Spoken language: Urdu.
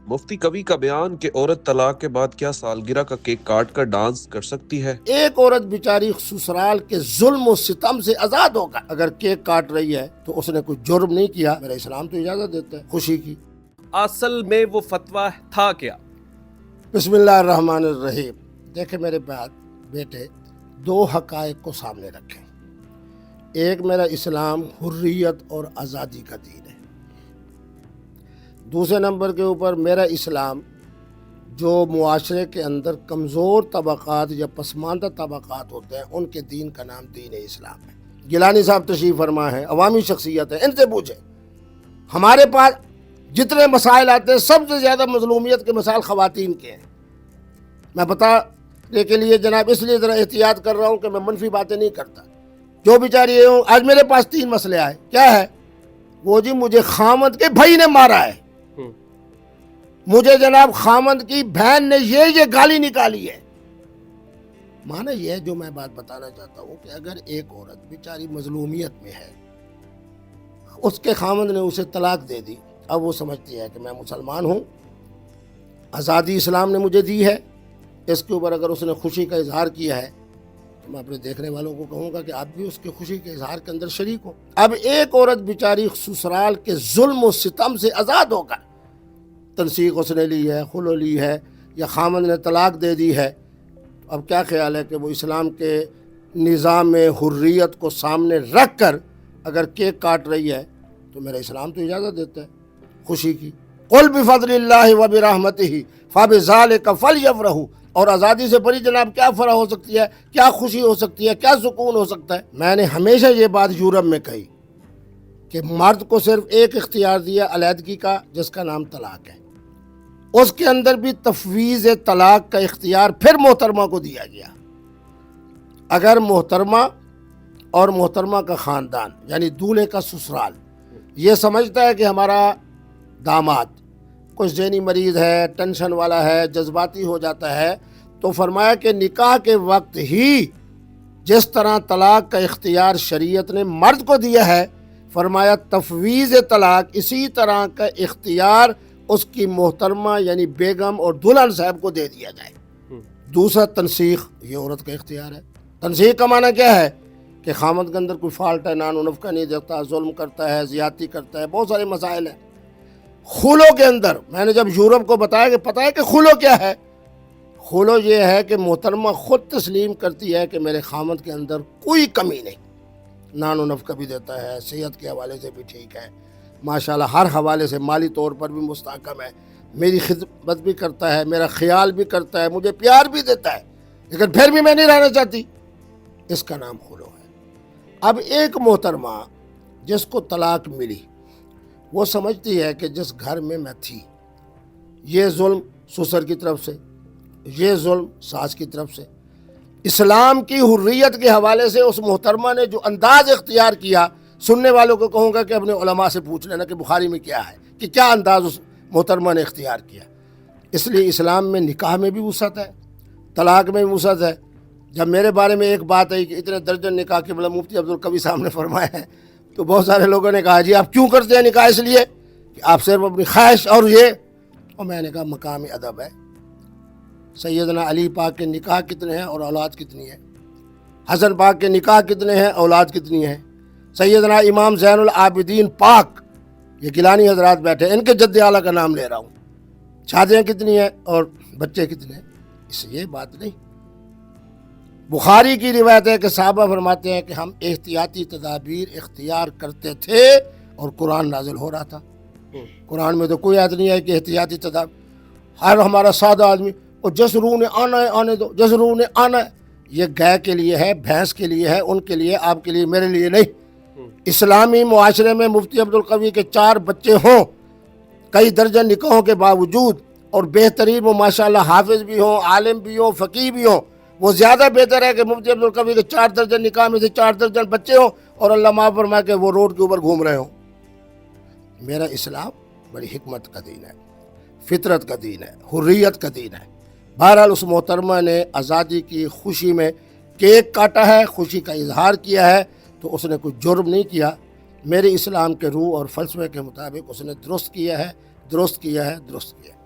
مفتی کبھی کا بیان کہ عورت طلاق کے بعد کیا سالگرہ کا کیک کاٹ کر ڈانس کر سکتی ہے؟ ایک عورت بیچاری سسرال کے ظلم و ستم سے آزاد ہوگا اگر کیک کاٹ رہی ہے تو اس نے کوئی جرم نہیں کیا. میرا اسلام تو اجازت دیتا ہے خوشی کی. اصل میں وہ فتویٰ تھا کیا؟ بسم اللہ الرحمن الرحیم. دیکھیں میرے بیٹے، دو حقائق کو سامنے رکھیں. ایک میرا اسلام حریت اور آزادی کا دین ہے. دوسرے نمبر کے اوپر میرا اسلام جو معاشرے کے اندر کمزور طبقات یا پسماندہ طبقات ہوتے ہیں ان کے دین کا نام دین اسلام ہے. گیلانی صاحب تشریف فرما ہے، عوامی شخصیت ہے، ان سے پوچھیں. ہمارے پاس جتنے مسائل آتے ہیں سب سے زیادہ مظلومیت کے مسائل خواتین کے ہیں. میں بتانے کے لیے جناب اس لیے ذرا احتیاط کر رہا ہوں کہ میں منفی باتیں نہیں کرتا. جو بیچاری ہوں، آج میرے پاس 3 مسئلے آئے. کیا ہے وہ؟ جی مجھے خامد کے بھائی نے مارا ہے، مجھے جناب خامد کی بہن نے یہ گالی نکالی ہے. مانا یہ ہے جو میں بات بتانا چاہتا ہوں کہ اگر ایک عورت بیچاری مظلومیت میں ہے، اس کے خامد نے اسے طلاق دے دی، اب وہ سمجھتی ہے کہ میں مسلمان ہوں، آزادی اسلام نے مجھے دی ہے. اس کے اوپر اگر اس نے خوشی کا اظہار کیا ہے تو میں اپنے دیکھنے والوں کو کہوں گا کہ آپ بھی اس کے خوشی کے اظہار کے اندر شریک ہو. اب ایک عورت بیچاری سسرال کے ظلم و ستم سے آزاد ہوگا، تنسیق اس نے لی ہے، خلو لی ہے، یا خامد نے طلاق دے دی ہے. اب کیا خیال ہے کہ وہ اسلام کے نظام حریت کو سامنے رکھ کر اگر کیک کاٹ رہی ہے تو میرا اسلام تو اجازت دیتا ہے خوشی کی. قل بفضل اللہ وبرحمتہ فبذلک فلیفرحوا. اور آزادی سے بڑی جناب کیا فرح ہو سکتی ہے، کیا خوشی ہو سکتی ہے، کیا سکون ہو سکتا ہے. میں نے ہمیشہ یہ بات یورپ میں کہی کہ مرد کو صرف ایک اختیار دیا علیحدگی کا جس کا نام طلاق ہے. اس کے اندر بھی تفویض طلاق کا اختیار پھر محترمہ کو دیا گیا. اگر محترمہ اور محترمہ کا خاندان یعنی دولہے کا سسرال یہ سمجھتا ہے کہ ہمارا داماد کچھ ذہنی مریض ہے، ٹینشن والا ہے، جذباتی ہو جاتا ہے، تو فرمایا کہ نکاح کے وقت ہی جس طرح طلاق کا اختیار شریعت نے مرد کو دیا ہے، فرمایا تفویض طلاق اسی طرح کا اختیار اس کی محترمہ یعنی بیگم اور دلہن صاحب کو دے دیا جائے. دوسرا تنسیخ، یہ عورت کا اختیار ہے. تنسیخ کا معنی کیا ہے کہ خامد کے اندر کوئی فالٹ ہے، نان و نفقہ نہیں دیتا، ظلم کرتا ہے، زیادتی کرتا ہے، بہت سارے مسائل ہیں. خلو کے اندر میں نے جب یورپ کو بتایا کہ پتہ ہے کہ خلو کیا ہے، خلو یہ ہے کہ محترمہ خود تسلیم کرتی ہے کہ میرے خامد کے اندر کوئی کمی نہیں، نان و نفقہ بھی دیتا ہے، صحت کے حوالے سے بھی ٹھیک ہے، ماشاءاللہ ہر حوالے سے مالی طور پر بھی مستحکم ہے، میری خدمت بھی کرتا ہے، میرا خیال بھی کرتا ہے، مجھے پیار بھی دیتا ہے، لیکن پھر بھی میں نہیں رہنا چاہتی. اس کا نام خلو ہے. اب ایک محترمہ جس کو طلاق ملی وہ سمجھتی ہے کہ جس گھر میں میں تھی یہ ظلم سسر کی طرف سے، یہ ظلم ساس کی طرف سے، اسلام کی حریت کے حوالے سے اس محترمہ نے جو انداز اختیار کیا، سننے والوں کو کہوں گا کہ اپنے علماء سے پوچھ لینا کہ بخاری میں کیا ہے کہ کیا انداز اس محترمہ نے اختیار کیا. اس لیے اسلام میں نکاح میں بھی وسعت ہے، طلاق میں بھی وسعت ہے. جب میرے بارے میں ایک بات ہے کہ اتنے درجن نکاح کے بلا مفتی عبدالقوی صاحب نے فرمایا ہے، تو بہت سارے لوگوں نے کہا جی آپ کیوں کرتے ہیں نکاح؟ اس لیے کہ آپ صرف اپنی خواہش اور یہ. اور میں نے کہا مقام ادب ہے. سیدنا علی پاک کے نکاح کتنے ہیں اور اولاد کتنی ہے؟ حسن پاک کے نکاح کتنے ہیں، اولاد کتنی ہے؟ سیدنا امام زین العابدین پاک، یہ گیلانی حضرات بیٹھے، ان کے جد اعلیٰ کا نام لے رہا ہوں، شادیاں کتنی ہیں اور بچے کتنے ہیں؟ اس یہ بات نہیں. بخاری کی روایت ہے کہ صحابہ فرماتے ہیں کہ ہم احتیاطی تدابیر اختیار کرتے تھے اور قرآن نازل ہو رہا تھا. قرآن میں تو کوئی آیت نہیں ہے کہ احتیاطی تدابیر. ہر ہمارا سادہ آدمی اور جس روح نے آنا ہے آنے دو، جس روح نے آنا ہے، یہ گائے کے لیے ہے، بھینس کے لیے ہے، ان کے لیے، آپ کے لیے، میرے لیے نہیں. اسلامی معاشرے میں مفتی عبدالقوی کے 4 بچے ہوں، کئی درجن نکاحوں کے باوجود، اور بہترین وہ ماشاءاللہ حافظ بھی ہوں، عالم بھی ہوں، فقیہ بھی ہوں، وہ زیادہ بہتر ہے کہ مفتی عبدالقوی کے 4 درجن نکاح میں سے 4 درجن بچے ہوں اور اللہ معاف فرمائے کہ وہ روڈ کے اوپر گھوم رہے ہوں. میرا اسلام بڑی حکمت کا دین ہے، فطرت کا دین ہے، حریت کا دین ہے. بہرحال اس محترمہ نے آزادی کی خوشی میں کیک کاٹا ہے، خوشی کا اظہار کیا ہے، تو اس نے کوئی جرم نہیں کیا. میرے اسلام کے روح اور فلسفے کے مطابق اس نے درست کیا ہے، درست کیا ہے، درست کیا ہے.